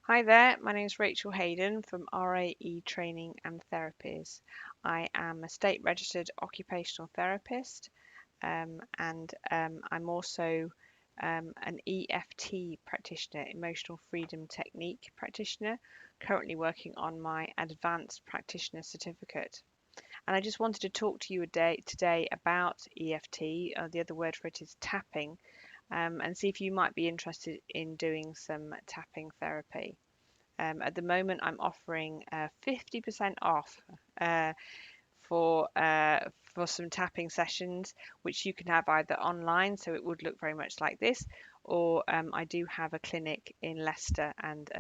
Hi there, my name is Rachel Hayden from RAE Training and Therapies. I am a state registered occupational therapist and I'm also an EFT practitioner, emotional freedom technique practitioner, currently working on my advanced practitioner certificate. And I just wanted to talk to you today about EFT. The other word for it is tapping, and see if you might be interested in doing some tapping therapy. At the moment, I'm offering 50% off uh, for uh, for some tapping sessions, which you can have either online, so it would look very much like this, or I do have a clinic in Leicester, and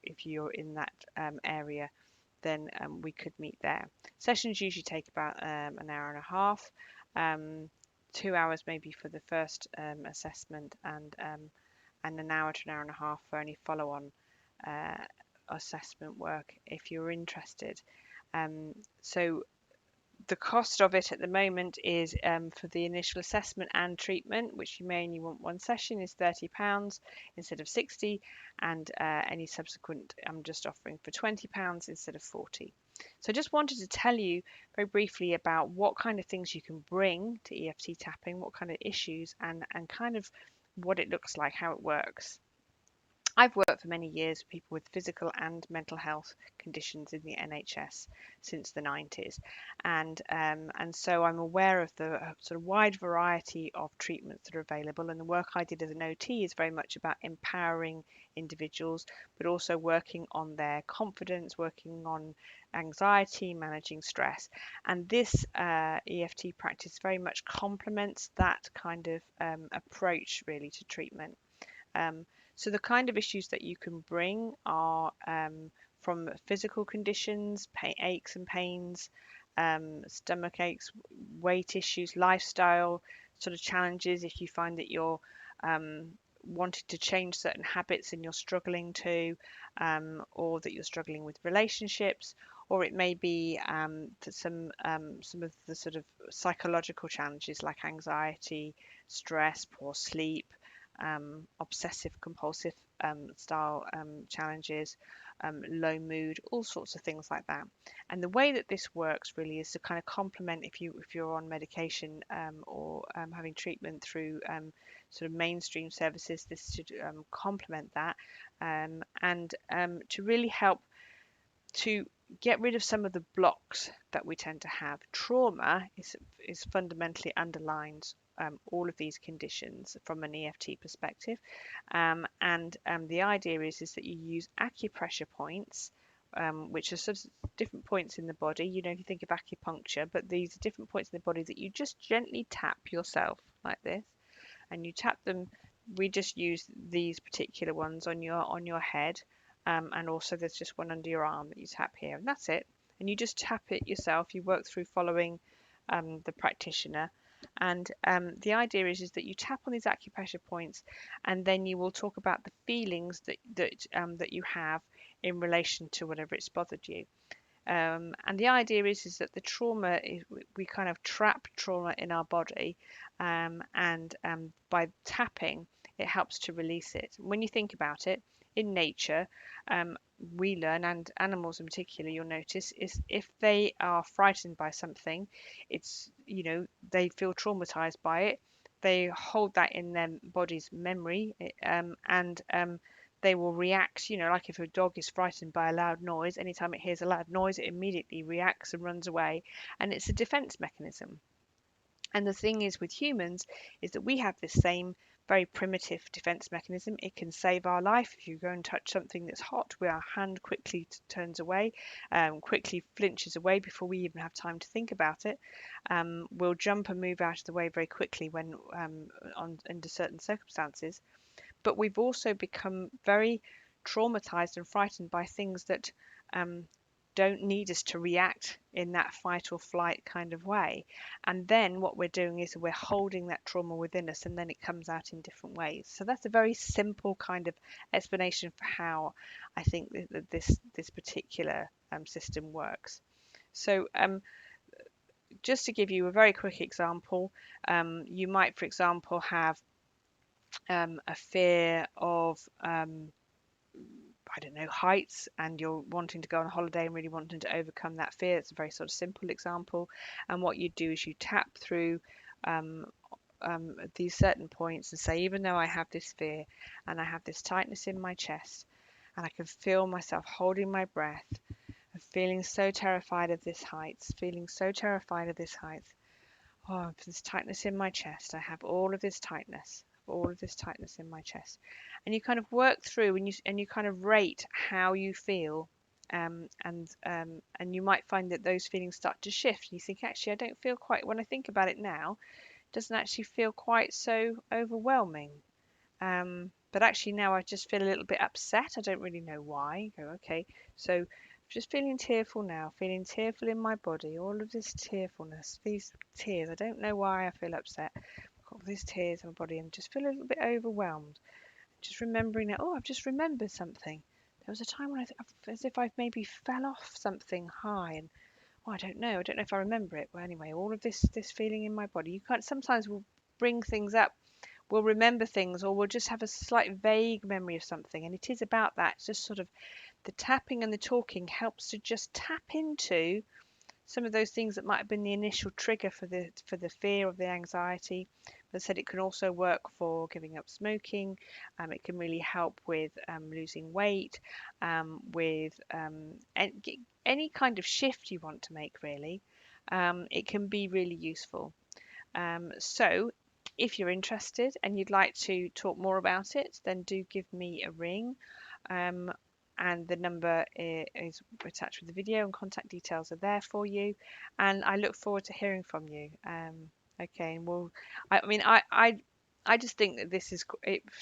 if you're in that area, then we could meet there. Sessions usually take about an hour and a half. 2 hours maybe for the first assessment, and an hour to an hour and a half for any follow-on uh, assessment work if you're interested. So the cost of it at the moment is for the initial assessment and treatment, which you may only want one session, is £30 instead of 60, and any subsequent I'm just offering for £20 instead of 40. So I just wanted to tell you very briefly about what kind of things you can bring to EFT tapping, what kind of issues, and kind of what it looks like, how it works. I've worked for many years with people with physical and mental health conditions in the NHS since the 90s, and so I'm aware of the sort of wide variety of treatments that are available. And the work I did as an OT is very much about empowering individuals, but also working on their confidence, working on anxiety, managing stress. And this EFT practice very much complements that kind of approach really to treatment. Um, so the kind of issues that you can bring are from physical conditions, aches and pains, stomach aches, weight issues, lifestyle sort of challenges. If you find that you're wanting to change certain habits and you're struggling to, or that you're struggling with relationships, or it may be some of the sort of psychological challenges like anxiety, stress, poor sleep, obsessive compulsive style challenges, low mood, all sorts of things like that. And the way that this works really is to kind of complement if you're on medication or having treatment through sort of mainstream services. This should complement that and to really help to get rid of some of the blocks that we tend to have. Trauma is fundamentally underlines all of these conditions from an EFT perspective, and the idea is that you use acupressure points, which are sort of different points in the body. You know, if you think of acupuncture, but these are different points in the body that you just gently tap yourself like this, and you tap them. We just use these particular ones on your head, and also there's just one under your arm that you tap here, and that's it. And you just tap it yourself. You work through following the practitioner, and the idea is that you tap on these acupressure points, and then you will talk about the feelings that you have in relation to whatever it's bothered you. And the idea is that the trauma is we kind of trap trauma in our body, and by tapping, it helps to release it. When you think about it, in nature, we learn, and animals in particular, you'll notice, is if they are frightened by something, it's they feel traumatized by it. They hold that in their body's memory, and they will react, like if a dog is frightened by a loud noise, anytime it hears a loud noise, it immediately reacts and runs away. And it's a defense mechanism. And the thing is with humans is that we have this same very primitive defense mechanism. It can save our life. If you go and touch something that's hot, where our hand quickly turns away, quickly flinches away before we even have time to think about it. We'll jump and move out of the way very quickly when under certain circumstances. But we've also become very traumatized and frightened by things that um, don't need us to react in that fight or flight kind of way. And then what we're doing is we're holding that trauma within us, and then it comes out in different ways. So that's a very simple kind of explanation for how I think that this particular system works. So just to give you a very quick example, you might, for example, have a fear of I don't know, heights, and you're wanting to go on a holiday and really wanting to overcome that fear. It's a very sort of simple example. And what you do is you tap through um, these certain points and say, even though I have this fear and I have this tightness in my chest, and I can feel myself holding my breath and feeling so terrified of this heights, feeling so terrified of this heights. Oh, this tightness in my chest. I have all of this tightness, all of this tightness in my chest. And you kind of work through and you kind of rate how you feel. And you might find that those feelings start to shift. You think, actually, I don't feel quite, when I think about it now, it doesn't actually feel quite so overwhelming. But actually now I just feel a little bit upset. I don't really know why. Go, okay, so just feeling tearful now, feeling tearful in my body, all of this tearfulness, these tears. I don't know why I feel upset. I've got all these tears in my body and just feel a little bit overwhelmed. Just remembering that, oh, I've just remembered something. There was a time when as if I maybe fell off something high and oh, I don't know. I don't know if I remember it. Well, anyway, all of this feeling in my body. You can't sometimes will bring things up, we'll remember things, or we'll just have a slight vague memory of something. And it is about that. It's just sort of the tapping and the talking helps to just tap into some of those things that might have been the initial trigger for the fear of the anxiety. As I said, it can also work for giving up smoking. It can really help with losing weight, with any kind of shift you want to make, really. It can be really useful. So if you're interested and you'd like to talk more about it, then do give me a ring. Um, and the number is attached with the video, and contact details are there for you. And I look forward to hearing from you. Okay, and I mean, I just think that this is,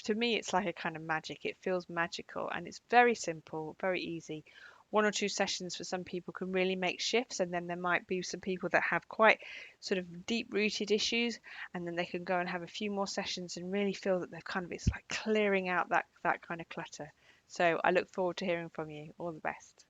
to me, it's like a kind of magic. It feels magical and it's very simple, very easy. One or two sessions for some people can really make shifts, and then there might be some people that have quite sort of deep rooted issues, and then they can go and have a few more sessions and really feel that they're kind of, it's like clearing out that kind of clutter. So I look forward to hearing from you. All the best.